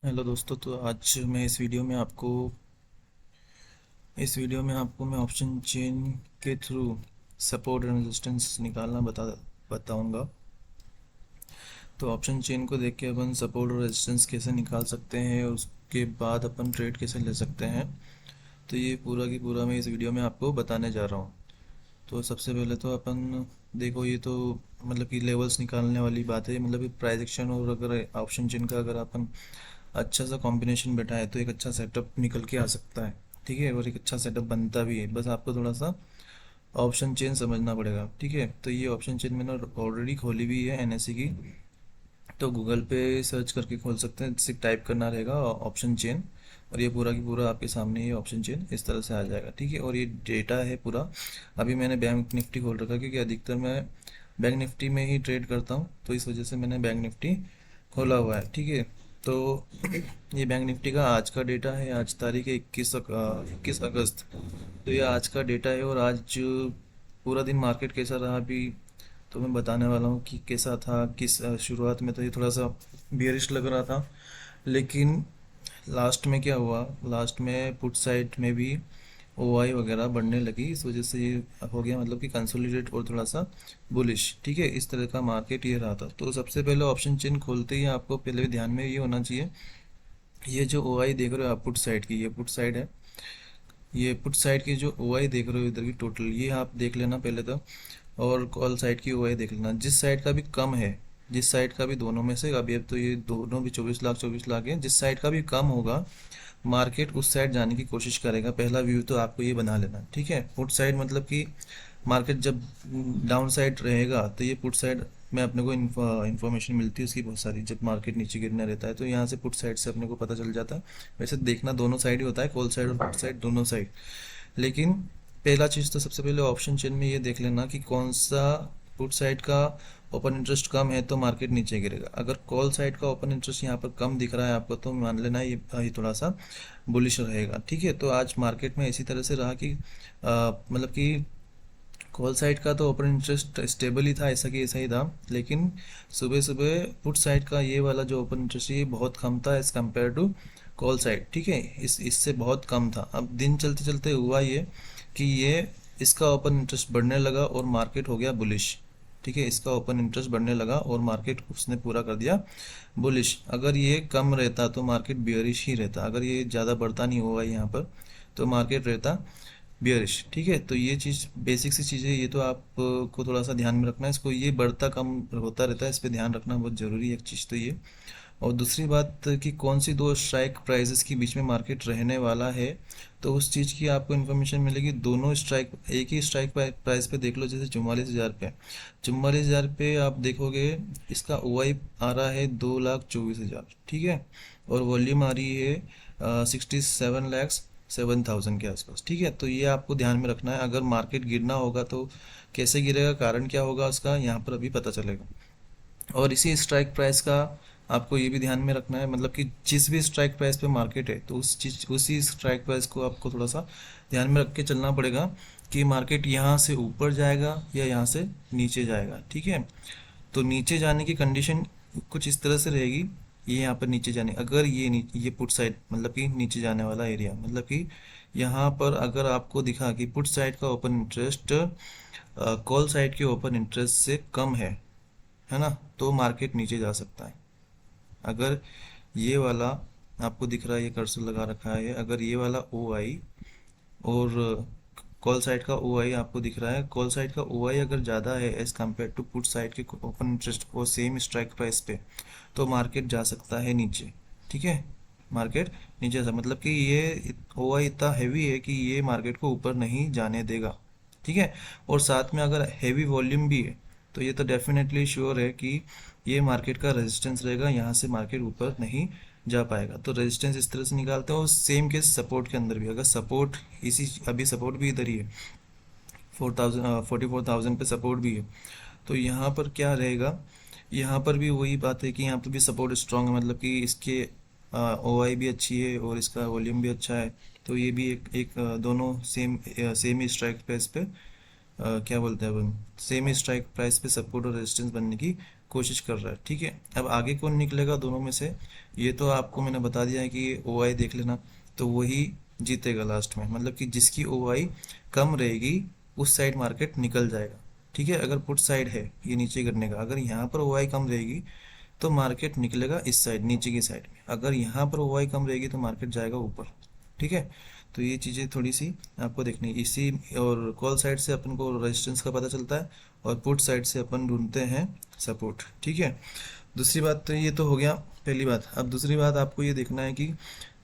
Hello दोस्तों। तो आज मैं इस वीडियो में आपको मैं ऑप्शन चेन के थ्रू सपोर्ट एंड रेजिस्टेंस निकालना बताऊंगा। तो ऑप्शन चेन को देख के अपन सपोर्ट और रेजिस्टेंस कैसे निकाल सकते हैं और उसके बाद अपन ट्रेड कैसे ले सकते हैं, तो ये पूरा की पूरा मैं इस वीडियो में आपको बताने जा रहा हूँ। तो सबसे पहले तो अपन देखो, ये तो मतलब कि लेवल्स निकालने वाली बात है, मतलब कि प्राइस एक्शन। और अगर ऑप्शन चेन का अगर अपन अच्छा सा कॉम्बिनेशन बैठा है तो एक अच्छा सेटअप निकल के आ सकता है। ठीक है, और एक अच्छा सेटअप बनता भी है, बस आपको थोड़ा सा ऑप्शन चेन समझना पड़ेगा। ठीक है, तो ये ऑप्शन चेन मैंने ऑलरेडी खोली हुई है एनएससी की। तो गूगल पे सर्च करके खोल सकते हैं, सिर्फ टाइप करना रहेगा ऑप्शन चेन, और ये पूरा की पूरा आपके सामने ये ऑप्शन चेन इस तरह से आ जाएगा। ठीक है, और ये डेटा है पूरा। अभी मैंने बैंक निफ्टी खोल रखा है क्योंकि अधिकतर मैं बैंक निफ्टी में ही ट्रेड करता हूँ, तो इस वजह से मैंने बैंक निफ्टी खोला हुआ है। ठीक है, तो ये बैंक निफ्टी का आज का डेटा है। आज तारीख है 21 अगस्त। तो ये आज का डेटा है, और आज पूरा दिन मार्केट कैसा रहा अभी तो मैं बताने वाला हूँ कि कैसा था। शुरुआत में तो ये थोड़ा सा बियरिश लग रहा था, लेकिन लास्ट में क्या हुआ, लास्ट में पुट साइड में भी ओआई वगैरह बढ़ने लगी, इस वजह से ये हो गया मतलब कि कंसोलिडेट और थोड़ा सा बुलिश। ठीक है, इस तरह का मार्केट ये रहा था। तो सबसे पहले ऑप्शन चेन खोलते ही आपको पहले भी ध्यान में ये होना चाहिए, ये जो ओआई देख रहे हो आप पुट साइड की, ये पुट साइड है। ये पुट साइड की जो ओआई देख रहे हो इधर की टोटल, ये आप देख लेना पहले तो। और कॉल साइड की ओआई देख लेना, जिस साइड का भी कम है, जिस साइड का भी दोनों में से, अभी अब तो ये दोनों भी 24 लाख है, जिस साइड का भी कम होगा मार्केट उस साइड जाने की कोशिश करेगा। पहला व्यू तो आपको ये बना लेना। ठीक है, पुट साइड मतलब कि मार्केट जब डाउन साइड रहेगा तो ये पुट साइड में अपने को इन्फॉर्मेशन मिलती है उसकी बहुत सारी। जब मार्केट नीचे गिरने रहता है तो यहाँ से पुट साइड से अपने को पता चल जाता है। वैसे देखना दोनों साइड ही होता है, कॉल साइड और पुट साइड दोनों साइड। लेकिन पहला चीज़ तो सबसे पहले ऑप्शन चेन में ये देख लेना कि कौन सा पुट साइड का ओपन इंटरेस्ट कम है तो मार्केट नीचे गिरेगा। अगर कॉल साइड का ओपन इंटरेस्ट यहाँ पर कम दिख रहा है आपको तो मान लेना ये थोड़ा सा बुलिश रहेगा। ठीक है, तो आज मार्केट में इसी तरह से रहा कि मतलब कि कॉल साइड का तो ओपन इंटरेस्ट स्टेबल ही था, ऐसा कि ऐसा ही था। लेकिन सुबह सुबह पुट साइड का ये वाला जो ओपन इंटरेस्ट ये बहुत कम था as compared to call side. ठीक है, इससे बहुत कम था। अब दिन चलते चलते हुआ ये कि ये इसका ओपन इंटरेस्ट बढ़ने लगा और मार्केट हो गया बुलिश। ठीक है, इसका ओपन इंटरेस्ट बढ़ने लगा और मार्केट उसने पूरा कर दिया बुलिश। अगर ये कम रहता तो मार्केट बियरिश ही रहता, अगर ये ज़्यादा बढ़ता नहीं हुआ यहाँ पर तो मार्केट रहता बियरिश। ठीक है, तो ये चीज़ बेसिक सी चीज़ है, ये तो आपको थोड़ा सा ध्यान में रखना है इसको। ये बढ़ता कम होता रहता है, इस पे ध्यान रखना बहुत ज़रूरी है, एक चीज़ तो ये। और दूसरी बात कि कौन सी दो स्ट्राइक प्राइजेस के बीच में मार्केट रहने वाला है, तो उस चीज़ की आपको इन्फॉर्मेशन मिलेगी। दोनों स्ट्राइक एक ही स्ट्राइक प्राइस पे देख लो, जैसे 44,000 पे, 44,000 पे आप देखोगे इसका ओआई आ रहा है 2,24,000। ठीक है, और वॉल्यूम आ रही है 67,07,000 के आसपास। ठीक है, तो ये आपको ध्यान में रखना है। अगर मार्केट गिरना होगा तो कैसे गिरेगा, कारण क्या होगा उसका, यहाँ पर अभी पता चलेगा। और इसी स्ट्राइक प्राइस का आपको ये भी ध्यान में रखना है, मतलब कि जिस भी स्ट्राइक प्राइस पे मार्केट है तो उसी स्ट्राइक प्राइस को आपको थोड़ा सा ध्यान में रख के चलना पड़ेगा कि मार्केट यहाँ से ऊपर जाएगा या यहाँ से नीचे जाएगा। ठीक है, तो नीचे जाने की कंडीशन कुछ इस तरह से रहेगी, ये यहाँ पर नीचे जाने, अगर ये पुट साइड मतलब कि नीचे जाने वाला एरिया, मतलब कि यहाँ पर अगर आपको दिखा कि पुट साइड का ओपन इंटरेस्ट कॉल साइड के ओपन इंटरेस्ट से कम है ना, तो मार्केट नीचे जा सकता है। अगर ये वाला आपको दिख रहा है, ये कर्सर लगा रखा है, अगर ये वाला ओ आई और कॉल साइड का ओ आई आपको दिख रहा है, कॉल साइड का ओ आई अगर ज़्यादा है as compared to put side के ओपन इंटरेस्ट को सेम स्ट्राइक प्राइस पे, तो मार्केट जा सकता है नीचे। ठीक है, मार्केट नीचे जा, मतलब कि ये ओ आई इतना हैवी है कि ये मार्केट को ऊपर नहीं जाने देगा। ठीक है, और साथ में अगर हैवी वॉल्यूम भी है तो ये तो डेफिनेटली श्योर है कि ये मार्केट का रेजिस्टेंस रहेगा, यहाँ से मार्केट ऊपर नहीं जा पाएगा। तो रेजिस्टेंस इस तरह से निकालते हैं, और सेम केस सपोर्ट के अंदर भी, अगर सपोर्ट इसी अभी सपोर्ट भी इधर ही है, 44,000 पे सपोर्ट भी है, तो यहाँ पर क्या रहेगा, यहाँ पर भी वही बात है कि यहाँ पर भी सपोर्ट स्ट्रांग है, मतलब कि इसके ओ आई भी अच्छी है और इसका वॉल्यूम भी अच्छा है। तो ये भी दोनों सेम ही स्ट्राइक प्राइस पे क्या बोलते हैं अपन, सेम ही स्ट्राइक प्राइस पे सपोर्ट और रेजिस्टेंस बनने की कोशिश कर रहा है। ठीक है, अब आगे कौन निकलेगा दोनों में से, ये तो आपको मैंने बता दिया है कि ओ आई देख लेना, तो वही जीतेगा लास्ट में, मतलब कि जिसकी ओ आई कम रहेगी उस साइड मार्केट निकल जाएगा। ठीक है, अगर पुट साइड है ये नीचे गिरने का, अगर यहाँ पर ओ आई कम रहेगी तो मार्केट निकलेगा इस साइड नीचे की साइड में, अगर यहाँ पर ओ आई कम रहेगी तो मार्केट जाएगा ऊपर। ठीक है, तो ये चीज़ें थोड़ी सी आपको देखनी है इसी। और कॉल साइड से अपन को रेजिस्टेंस का पता चलता है और पुट साइड से अपन ढूंढते हैं सपोर्ट। ठीक है, दूसरी बात तो ये तो हो गया पहली बात। अब दूसरी बात आपको ये देखना है कि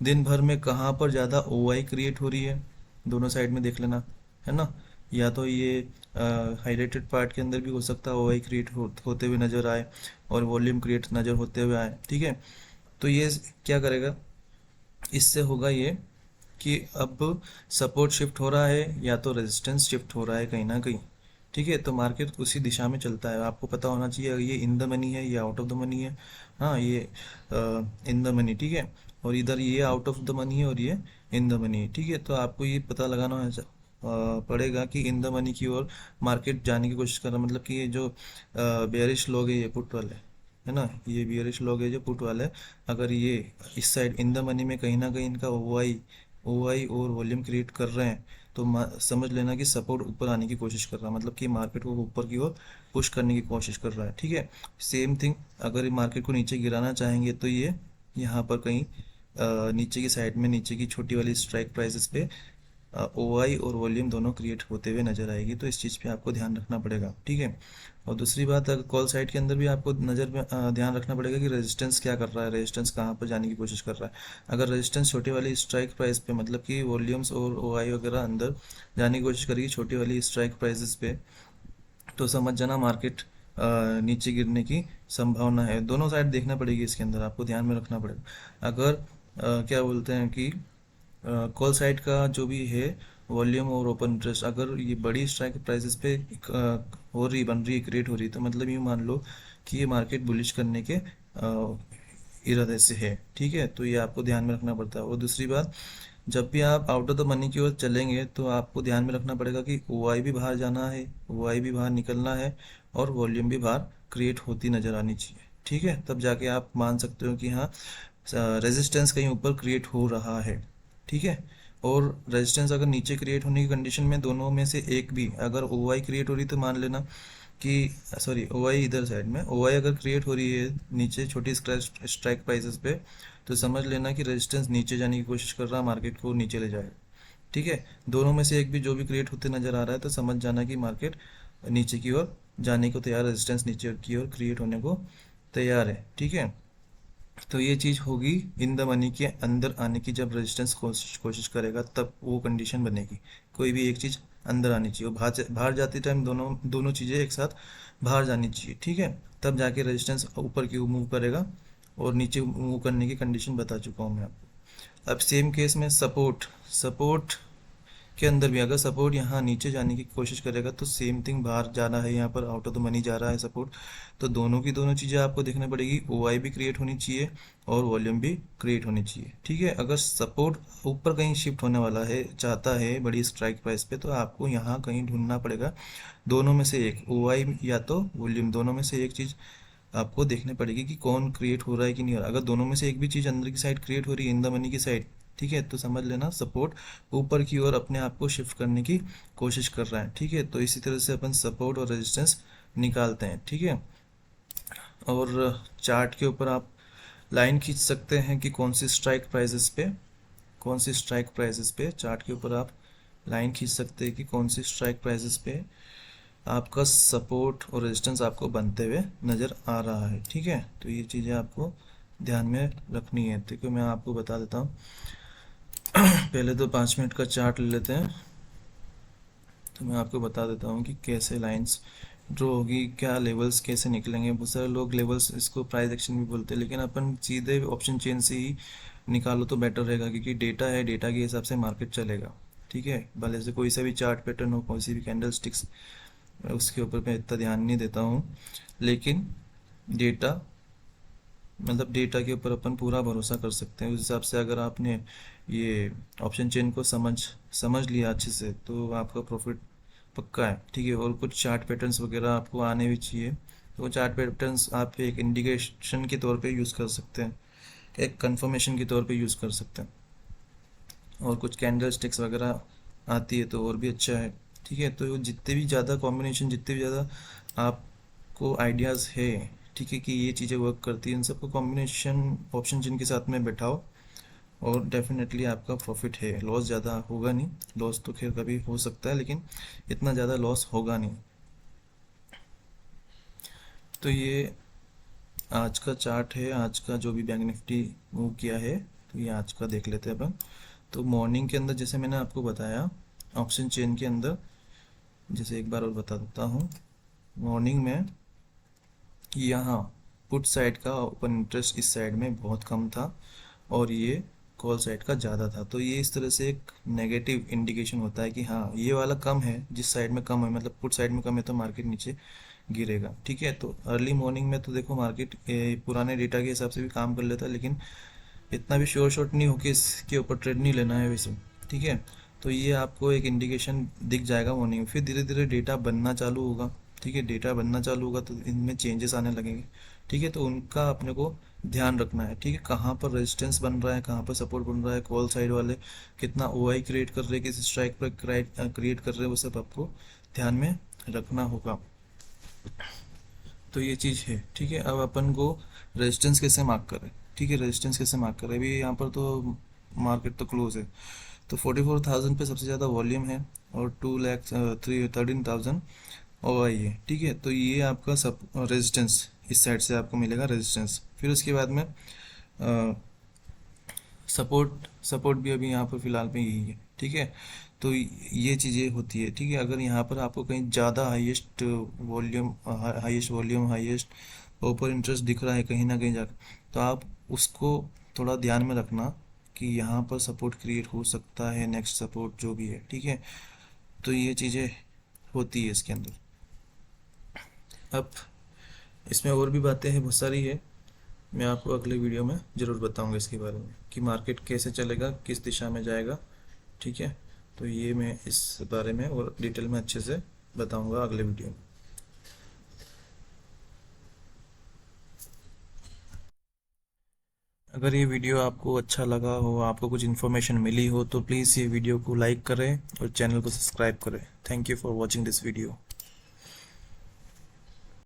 दिन भर में कहाँ पर ज़्यादा ओ आई क्रिएट हो रही है, दोनों साइड में देख लेना, है ना। या तो ये हाईलाइटेड पार्ट के अंदर भी हो सकता है ओ आई क्रिएट होते हुए नज़र आए और वॉल्यूम क्रिएट नज़र होते हुए आए। ठीक है, तो ये क्या करेगा, इससे होगा ये कि अब सपोर्ट शिफ्ट हो रहा है या तो रेजिस्टेंस शिफ्ट हो रहा है कहीं ना कहीं। ठीक है, तो मार्केट उसी दिशा में चलता है, आपको पता होना चाहिए ये इन द मनी है या आउट ऑफ द मनी है। हाँ, ये इन द मनी, ठीक है, और इधर ये आउट ऑफ द मनी है और ये इन द मनी है। ठीक है, तो आपको ये पता लगाना पड़ेगा कि इन द मनी की ओर मार्केट जाने की कोशिश कर रहा है, मतलब कि ये जो बेयरिश लोग है ये पुट वाले, है ना, ये बियरिश लोग है जो पुट वाले, अगर ये इस साइड इन द मनी में कहीं ना कहीं इनका ओ आई और वॉल्यूम क्रिएट कर रहे हैं, तो समझ लेना कि सपोर्ट ऊपर आने की कोशिश कर रहा है, मतलब कि मार्केट को ऊपर की ओर पुश करने की कोशिश कर रहा है। ठीक है, सेम थिंग अगर मार्केट को नीचे गिराना चाहेंगे तो ये यहाँ पर कहीं नीचे की साइड में नीचे की छोटी वाली स्ट्राइक प्राइसेस पे ओ आई और वॉल्यूम दोनों क्रिएट होते हुए नजर आएगी, तो इस चीज़ पे आपको ध्यान रखना पड़ेगा। ठीक है, और दूसरी बात अगर कॉल साइड के अंदर भी आपको नज़र में ध्यान रखना पड़ेगा कि रेजिस्टेंस क्या कर रहा है, रेजिस्टेंस कहाँ पर जाने की कोशिश कर रहा है। अगर रेजिस्टेंस छोटी वाली स्ट्राइक प्राइस पे, मतलब कि वॉल्यूम्स और ओ आई वगैरह अंदर जाने की कोशिश करेगी छोटी वाली स्ट्राइक प्राइसेस पे, तो समझ जाना मार्केट नीचे गिरने की संभावना है। दोनों साइड देखना पड़ेगी, इसके अंदर आपको ध्यान में रखना पड़ेगा। अगर क्या बोलते हैं कि कॉल साइड का जो भी है वॉल्यूम और ओपन इंटरेस्ट अगर ये बड़ी स्ट्राइक प्राइसेस पे हो रही बन रही है क्रिएट हो रही, तो मतलब ये मान लो कि ये मार्केट बुलिश करने के इरादे से है। ठीक है, तो ये आपको ध्यान में रखना पड़ता है। और दूसरी बात, जब भी आप आउट ऑफ द मनी की ओर चलेंगे तो आपको ध्यान में रखना पड़ेगा कि ओ आई भी बाहर जाना है, ओ आई भी बाहर निकलना है और वॉल्यूम भी बाहर क्रिएट होती नजर आनी चाहिए। ठीक है, तब जाके आप मान सकते हो कि हाँ रेजिस्टेंस कहीं ऊपर क्रिएट हो रहा है। ठीक है, और रेजिस्टेंस अगर नीचे क्रिएट होने की कंडीशन में दोनों में से एक भी अगर ओ आई क्रिएट हो रही तो मान लेना कि सॉरी ओ आई इधर साइड में ओ आई अगर क्रिएट हो रही है नीचे छोटी स्ट्राइक प्राइसेस पे, तो समझ लेना कि रेजिस्टेंस नीचे जाने की कोशिश कर रहा है, मार्केट को नीचे ले जाएगा। ठीक है, दोनों में से एक भी जो भी क्रिएट होते नजर आ रहा है तो समझ जाना कि मार्केट नीचे की ओर जाने को तैयार, रेजिस्टेंस नीचे की ओर क्रिएट होने को तैयार है। ठीक है, तो ये चीज़ होगी इन द मनी के अंदर आने की, जब रेजिस्टेंस कोशिश करेगा तब वो कंडीशन बनेगी। कोई भी एक चीज़ अंदर आनी चाहिए, वो बाहर बाहर जाते टाइम दोनों दोनों चीज़ें एक साथ बाहर जानी चाहिए। ठीक है, तब जाके रेजिस्टेंस ऊपर की ओर मूव करेगा, और नीचे मूव करने की कंडीशन बता चुका हूँ मैं आपको। अब सेम केस में सपोर्ट सपोर्ट के अंदर भी अगर सपोर्ट यहाँ नीचे जाने की कोशिश करेगा तो सेम थिंग बाहर जाना है, यहाँ पर आउट ऑफ द मनी जा रहा है सपोर्ट, तो दोनों की दोनों चीज़ें आपको देखनी पड़ेगी, ओ आई भी क्रिएट होनी चाहिए और वॉल्यूम भी क्रिएट होनी चाहिए। ठीक है, अगर सपोर्ट ऊपर कहीं शिफ्ट होने वाला है चाहता है बड़ी स्ट्राइक प्राइस पे, तो आपको यहाँ कहीं ढूंढना पड़ेगा दोनों में से एक, ओ आई या तो वॉल्यूम, दोनों में से एक चीज़ आपको देखने पड़ेगी कि कौन क्रिएट हो रहा है कि नहीं हो रहा। अगर दोनों में से एक भी चीज़ अंदर की साइड क्रिएट हो रही है इन द मनी की साइड, ठीक है, तो समझ लेना सपोर्ट ऊपर की ओर अपने आप को शिफ्ट करने की कोशिश कर रहा है। ठीक है, तो इसी तरह से अपन सपोर्ट और रेजिस्टेंस निकालते हैं। ठीक है, और चार्ट के ऊपर आप लाइन खींच सकते हैं कि कौन सी स्ट्राइक प्राइसेस पे चार्ट के ऊपर आप लाइन खींच सकते हैं कि कौन सी स्ट्राइक प्राइसेस पे आपका सपोर्ट और रेजिस्टेंस आपको बनते हुए नज़र आ रहा है। ठीक है, तो ये चीज़ें आपको ध्यान में रखनी है। ठीक है, मैं आपको बता देता हूँ। पहले तो 5 मिनट का चार्ट ले लेते हैं, तो मैं आपको बता देता हूँ कि कैसे लाइंस ड्रॉ होगी, क्या लेवल्स कैसे निकलेंगे। बहुत सारे लोग लेवल्स इसको प्राइस एक्शन भी बोलते हैं, लेकिन अपन सीधे ऑप्शन चेन से ही निकालो तो बेटर रहेगा, क्योंकि डेटा है, डेटा के हिसाब से मार्केट चलेगा। ठीक है, भले से कोई सा भी चार्ट पैटर्न हो, कोई सी भी कैंडल स्टिक्स, उसके ऊपर मैं इतना ध्यान नहीं देता हूँ, लेकिन डेटा मतलब डेटा के ऊपर अपन पूरा भरोसा कर सकते हैं। उस हिसाब से अगर आपने ये ऑप्शन चेन को समझ लिया अच्छे से, तो आपका प्रॉफिट पक्का है। ठीक है, और कुछ चार्ट पैटर्न्स वगैरह आपको आने भी चाहिए, तो चार्ट पैटर्न्स आप एक इंडिकेशन के तौर पे यूज़ कर सकते हैं, एक कंफर्मेशन के तौर पे यूज़ कर सकते हैं। और कुछ कैंडल स्टिक्स वगैरह आती है तो और भी अच्छा है। ठीक है, तो जितने भी ज़्यादा कॉम्बिनेशन, जितने भी ज़्यादा आपको आइडियाज़ है, ठीक है, कि ये चीज़ें वर्क करती हैं, इन सबको कॉम्बिनेशन ऑप्शन जिन के साथ में बैठाओ और डेफिनेटली आपका प्रॉफिट है। लॉस ज़्यादा होगा नहीं, लॉस तो खैर कभी हो सकता है लेकिन इतना ज़्यादा लॉस होगा नहीं। तो ये आज का चार्ट है, आज का जो भी बैंक निफ्टी मूव किया है, तो ये आज का देख लेते हैं अपन। तो मॉर्निंग के अंदर जैसे मैंने आपको बताया ऑप्शन चेन के अंदर, जैसे एक बार और बता देता हूँ, मॉर्निंग में यहाँ पुट साइड का ओपन इंटरेस्ट इस साइड में बहुत कम था और ये कॉल साइड का ज़्यादा था। तो ये इस तरह से एक नेगेटिव इंडिकेशन होता है कि हाँ ये वाला कम है, जिस साइड में कम है मतलब पुट साइड में कम है तो मार्केट नीचे गिरेगा। ठीक है, तो अर्ली मॉर्निंग में तो देखो मार्केट पुराने डेटा के हिसाब से भी काम कर लेता है, लेकिन इतना भी श्योर शॉट नहीं हो कि इसके ऊपर ट्रेड नहीं लेना है वैसे। ठीक है, तो ये आपको एक इंडिकेशन दिख जाएगा मॉर्निंग में, फिर धीरे धीरे डेटा बनना चालू होगा। ठीक है, डेटा बनना चालू होगा तो इनमें चेंजेस आने लगेंगे। ठीक है, तो उनका अपने को ध्यान रखना है। ठीक है, कहाँ पर रेजिस्टेंस बन रहा है, कहाँ पर सपोर्ट बन रहा है, कॉल साइड वाले कितना ओआई क्रिएट कर रहे हैं, किस स्ट्राइक पर क्रिएट कर रहे हैं, वो सब आपको ध्यान में रखना होगा। तो ये चीज़ है। ठीक है, अब अपन को रेजिस्टेंस कैसे मार्क करें। ठीक है, रेजिस्टेंस कैसे मार्क करें, अभी यहाँ पर तो मार्केट तो क्लोज है, तो 44,000 पे सबसे ज़्यादा वॉल्यूम है और 2,13,000 OI है। ठीक है, तो ये आपका सब रेजिस्टेंस इस साइड से आपको मिलेगा रेजिस्टेंस। फिर उसके बाद में सपोर्ट, सपोर्ट भी अभी यहाँ पर फिलहाल में यही है। ठीक है, तो ये चीज़ें होती है। ठीक है, अगर यहाँ पर आपको कहीं ज़्यादा highest volume highest open interest दिख रहा है कहीं ना कहीं जाकर, तो आप उसको थोड़ा ध्यान में रखना कि यहाँ पर सपोर्ट क्रिएट हो सकता है, नेक्स्ट सपोर्ट जो भी है। ठीक है, तो ये चीज़ें होती है इसके अंदर। अब इसमें और भी बातें हैं, बहुत सारी है, मैं आपको अगले वीडियो में ज़रूर बताऊंगा इसके बारे में कि मार्केट कैसे चलेगा, किस दिशा में जाएगा। ठीक है, तो ये मैं इस बारे में और डिटेल में अच्छे से बताऊंगा अगले वीडियो में। अगर ये वीडियो आपको अच्छा लगा हो, आपको कुछ इन्फॉर्मेशन मिली हो, तो प्लीज़ ये वीडियो को लाइक करें और चैनल को सब्सक्राइब करें। Thank you for watching this video.